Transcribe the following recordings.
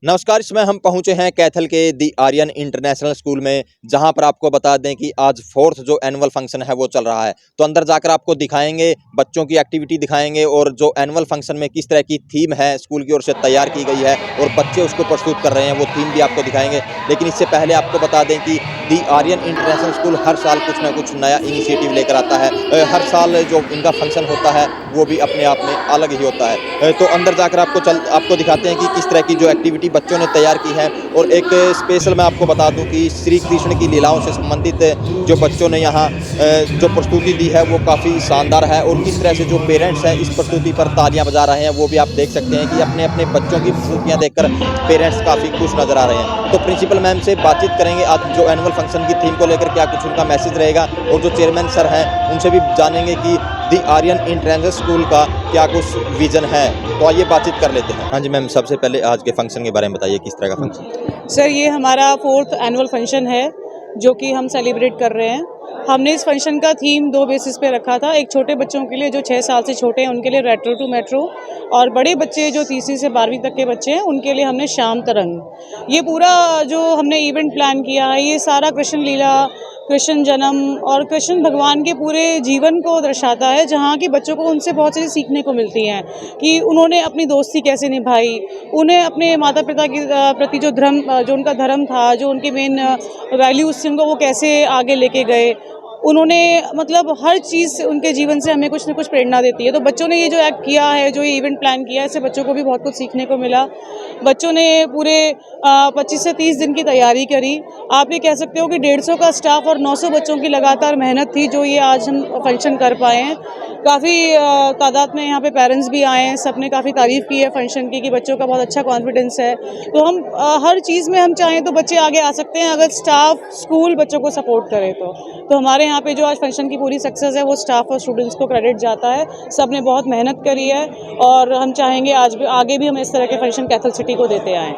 नमस्कार, इसमें हम पहुंचे हैं कैथल के दी आर्यन इंटरनेशनल स्कूल में, जहां पर आपको बता दें कि आज 4th जो एनुअल फंक्शन है वो चल रहा है। तो अंदर जाकर आपको दिखाएंगे, बच्चों की एक्टिविटी दिखाएंगे और जो एनुअल फंक्शन में किस तरह की थीम है स्कूल की ओर से तैयार की गई है और बच्चे उसको प्रस्तुत कर रहे हैं, वो थीम भी आपको दिखाएंगे। लेकिन इससे पहले आपको बता दें कि दी आर्यन इंटरनेशनल स्कूल हर साल कुछ ना कुछ नया इनिशिएटिव लेकर आता है। हर साल जो इनका फंक्शन होता है वो भी अपने आप में अलग ही होता है। तो अंदर जाकर आपको दिखाते हैं कि किस तरह की जो एक्टिविटी बच्चों ने तैयार की है। और एक स्पेशल मैं आपको बता दूं कि श्री कृष्ण की लीलाओं से संबंधित जो बच्चों ने यहाँ जो प्रस्तुति दी है वो काफ़ी शानदार है। और किस तरह से जो पेरेंट्स हैं इस प्रस्तुति पर तालियां बजा रहे हैं, वो भी आप देख सकते हैं कि अपने अपने बच्चों की प्रस्तुतियाँ देखकर पेरेंट्स काफ़ी खुश नज़र आ रहे हैं। तो प्रिंसिपल मैम से बातचीत करेंगे आज जो एनुअल फंक्शन की थीम को लेकर क्या कुछ उनका मैसेज रहेगा, और जो चेयरमैन सर हैं उनसे भी जानेंगे कि दी आर्यन इंटरनेशनल स्कूल का क्या कुछ विजन है। तो आइए बातचीत कर लेते हैं। हाँ जी मैम, सबसे पहले आज के फंक्शन के बारे में बताइए, किस तरह का फंक्शन? सर, ये हमारा 4th एनुअल फंक्शन है जो कि हम सेलिब्रेट कर रहे हैं। हमने इस फंक्शन का थीम 2 बेसिस पे रखा था। एक छोटे बच्चों के लिए जो 6 साल से छोटे हैं उनके लिए रेट्रो टू मेट्रो, और बड़े बच्चे जो तीसरी से 12वीं तक के बच्चे हैं उनके लिए हमने शाम तरंग। ये पूरा जो हमने इवेंट प्लान किया है ये सारा कृष्ण लीला, कृष्ण जन्म और कृष्ण भगवान के पूरे जीवन को दर्शाता है, जहाँ की बच्चों को उनसे बहुत चीज़ें सीखने को मिलती हैं कि उन्होंने अपनी दोस्ती कैसे निभाई, उन्हें अपने माता पिता के प्रति जो उनका धर्म था, जो उनके मेन वैल्यूज़ थे, उनको वो कैसे आगे लेके गए। उन्होंने मतलब हर चीज़ उनके जीवन से हमें कुछ न कुछ प्रेरणा देती है। तो बच्चों ने ये जो एक्ट किया है, जो ये इवेंट प्लान किया है, इससे बच्चों को भी बहुत कुछ सीखने को मिला। बच्चों ने पूरे 25 से 30 दिन की तैयारी करी। आप ये कह सकते हो कि 150 का स्टाफ और 900 बच्चों की लगातार मेहनत थी जो ये आज हम फंक्शन कर पाए हैं। काफ़ी तादाद में यहाँ पे पेरेंट्स भी आए हैं, सबने काफ़ी तारीफ़ की है फंक्शन की कि बच्चों का बहुत अच्छा कॉन्फिडेंस है। तो हम हर चीज़ में हम चाहें तो बच्चे आगे आ सकते हैं अगर स्टाफ स्कूल बच्चों को सपोर्ट करे तो हमारे यहाँ पे जो आज फंक्शन की पूरी सक्सेस है वो स्टाफ और स्टूडेंट्स को क्रेडिट जाता है। सब ने बहुत मेहनत करी है और हम चाहेंगे आगे भी हम इस तरह के फंक्शन कैथल सिटी को देते आएँ।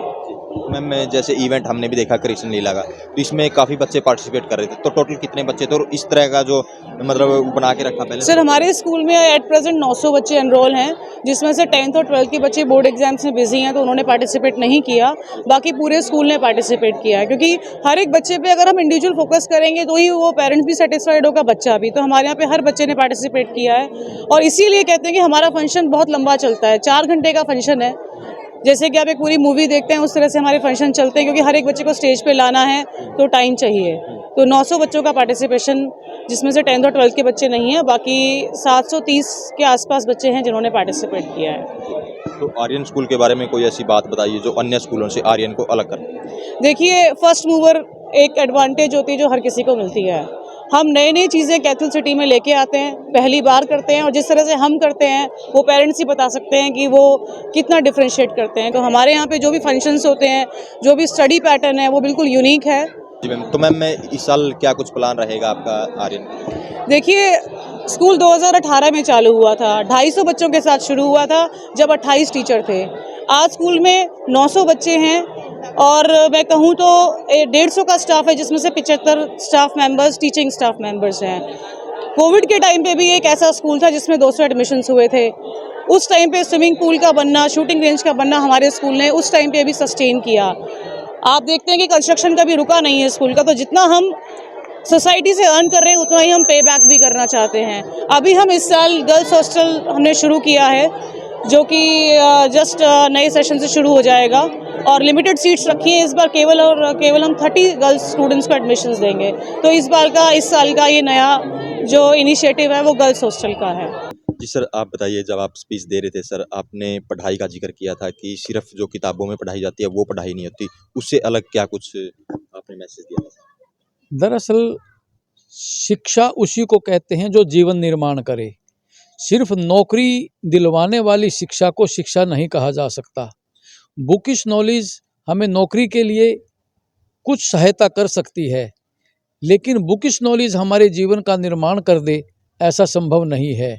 मैम, जैसे इवेंट हमने भी देखा कृष्ण लीला का, तो इसमें काफ़ी बच्चे पार्टिसिपेट कर रहे थे, तो टोटल कितने बच्चे थे और इस तरह का जो मतलब बना के रखा पहले? सर, हमारे स्कूल में एट प्रेजेंट 900 बच्चे एनरोल हैं, जिसमें से 10th और 12th के बच्चे बोर्ड एग्जाम्स में बिजी हैं तो उन्होंने पार्टिसिपेट नहीं किया। बाकी पूरे स्कूल ने पार्टिसिपेट किया है, क्योंकि हर एक बच्चे पे अगर हम इंडिविजुअल फोकस करेंगे तो ही वो पेरेंट्स भी सेटिस्फाइड होगा, बच्चा भी। तो हमारे यहाँ पे हर बच्चे ने पार्टिसिपेट किया है और इसीलिए कहते हैं कि हमारा फंक्शन बहुत लंबा चलता है। 4 घंटे का फंक्शन है। जैसे कि आप एक पूरी मूवी देखते हैं उस तरह से हमारे फंक्शन चलते हैं, क्योंकि हर एक बच्चे को स्टेज पे लाना है तो टाइम चाहिए। तो 900 बच्चों का पार्टिसिपेशन, जिसमें से 10th और 12th के बच्चे नहीं हैं, बाकी 730 के आसपास बच्चे हैं जिन्होंने पार्टिसिपेट किया है। तो आर्यन स्कूल के बारे में कोई ऐसी बात बताइए जो अन्य स्कूलों से आर्यन को अलग करे। देखिए, फर्स्ट मूवर एक एडवांटेज होती है जो हर किसी को मिलती है। हम नई नई चीज़ें कैथल सिटी में लेके आते हैं, पहली बार करते हैं, और जिस तरह से हम करते हैं वो पेरेंट्स ही बता सकते हैं कि वो कितना डिफरेंशिएट करते हैं। तो हमारे यहाँ पे जो भी फंक्शंस होते हैं, जो भी स्टडी पैटर्न है, वो बिल्कुल यूनिक है। जी मैम, तो मैम मैं इस साल क्या कुछ प्लान रहेगा आपका आर्यन? देखिए, स्कूल 2018 में चालू हुआ था, 250 बच्चों के साथ शुरू हुआ था जब 28 टीचर थे। आज स्कूल में 900 बच्चे हैं और मैं कहूँ तो 150 का स्टाफ है, जिसमें से 75 staff members teaching staff members हैं। कोविड के टाइम पे भी एक ऐसा स्कूल था जिसमें 200 एडमिशन्स हुए थे। उस टाइम पे स्विमिंग पूल का बनना, शूटिंग रेंज का बनना हमारे स्कूल ने उस टाइम पे भी सस्टेन किया। आप देखते हैं कि कंस्ट्रक्शन कभी रुका नहीं है स्कूल का। तो जितना हम सोसाइटी से अर्न कर रहे हैं उतना ही हम पे बैक भी करना चाहते हैं। अभी हम इस साल गर्ल्स हॉस्टल हमने शुरू किया है, जो कि जस्ट नए सेशन से शुरू हो जाएगा और लिमिटेड सीट्स रखी हैं इस बार। केवल हम 30 गर्ल्स स्टूडेंट्स को एडमिशन्स देंगे। तो इस साल का ये नया जो इनिशिएटिव है वो गर्ल्स हॉस्टल का है। जी सर, आप बताइए, जब आप स्पीच दे रहे थे सर, आपने पढ़ाई का जिक्र किया था कि सिर्फ जो किताबों में पढ़ाई जाती है वो पढ़ाई नहीं होती, उससे अलग क्या कुछ आपने मैसेज दिया था? दरअसल शिक्षा उसी को कहते हैं जो जीवन निर्माण करे। सिर्फ नौकरी दिलवाने वाली शिक्षा को शिक्षा नहीं कहा जा सकता। बुकिश नॉलेज हमें नौकरी के लिए कुछ सहायता कर सकती है, लेकिन बुकिश नॉलेज हमारे जीवन का निर्माण कर दे, ऐसा संभव नहीं है।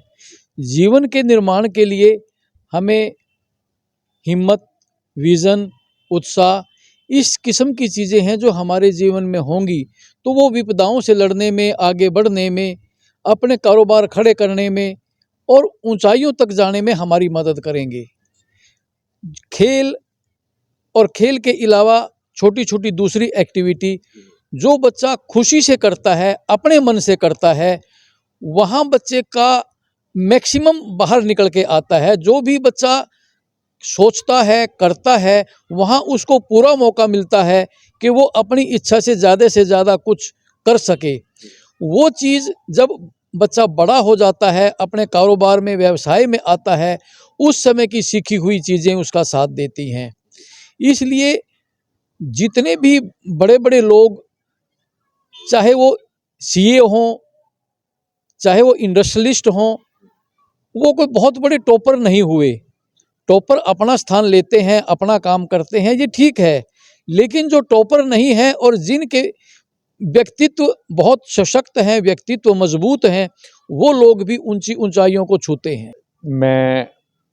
जीवन के निर्माण के लिए हमें हिम्मत, विज़न, उत्साह, इस किस्म की चीज़ें हैं जो हमारे जीवन में होंगी तो वो विपदाओं से लड़ने में, आगे बढ़ने में, अपने कारोबार खड़े करने में और ऊंचाइयों तक जाने में हमारी मदद करेंगे। खेल और खेल के अलावा छोटी छोटी दूसरी एक्टिविटी जो बच्चा खुशी से करता है, अपने मन से करता है, वहाँ बच्चे का मैक्सिमम बाहर निकल के आता है। जो भी बच्चा सोचता है, करता है, वहाँ उसको पूरा मौका मिलता है कि वो अपनी इच्छा से ज़्यादा कुछ कर सके। वो चीज़ जब बच्चा बड़ा हो जाता है, अपने कारोबार में, व्यवसाय में आता है, उस समय की सीखी हुई चीज़ें उसका साथ देती हैं। इसलिए जितने भी बड़े बड़े लोग, चाहे वो सीए हों, चाहे वो इंडस्ट्रियलिस्ट हों, वो कोई बहुत बड़े टॉपर नहीं हुए। टॉपर अपना स्थान लेते हैं, अपना काम करते हैं, ये ठीक है। लेकिन जो टॉपर नहीं है और जिनके व्यक्तित्व बहुत सशक्त हैं, व्यक्तित्व मजबूत हैं, वो लोग भी ऊंची ऊंचाइयों को छूते हैं। मैं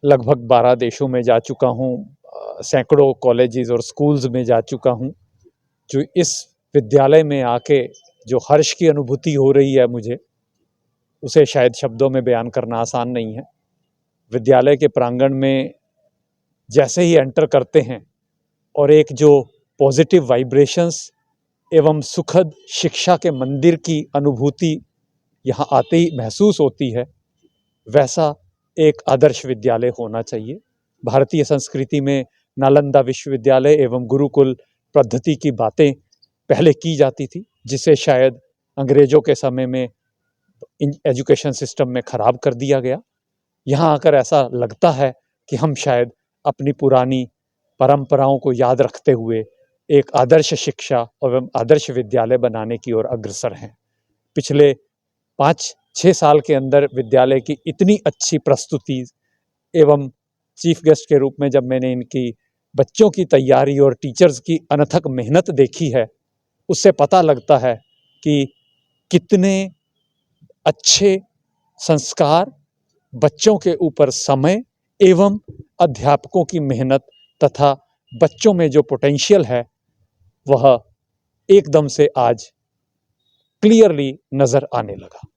लगभग 12 देशों में जा चुका हूँ, सैकड़ों कॉलेजेस और स्कूल्स में जा चुका हूँ। जो इस विद्यालय में आके जो हर्ष की अनुभूति हो रही है मुझे, उसे शायद शब्दों में बयान करना आसान नहीं है। विद्यालय के प्रांगण में जैसे ही एंटर करते हैं और एक जो पॉजिटिव वाइब्रेशंस एवं सुखद शिक्षा के मंदिर की अनुभूति यहाँ आते ही महसूस होती है, वैसा एक आदर्श विद्यालय होना चाहिए। भारतीय संस्कृति में नालंदा विश्वविद्यालय एवं गुरुकुल पद्धति की बातें पहले की जाती थी, जिसे शायद अंग्रेजों के समय में एजुकेशन सिस्टम में खराब कर दिया गया। यहाँ आकर ऐसा लगता है कि हम शायद अपनी पुरानी परंपराओं को याद रखते हुए एक आदर्श शिक्षा एवं आदर्श विद्यालय बनाने की ओर अग्रसर हैं। पिछले 5-6 साल के अंदर विद्यालय की इतनी अच्छी प्रस्तुति एवं चीफ गेस्ट के रूप में जब मैंने इनकी बच्चों की तैयारी और टीचर्स की अनथक मेहनत देखी है, उससे पता लगता है कि कितने अच्छे संस्कार, बच्चों के ऊपर समय एवं अध्यापकों की मेहनत तथा बच्चों में जो पोटेंशियल है, वह एकदम से आज क्लियरली नज़र आने लगा।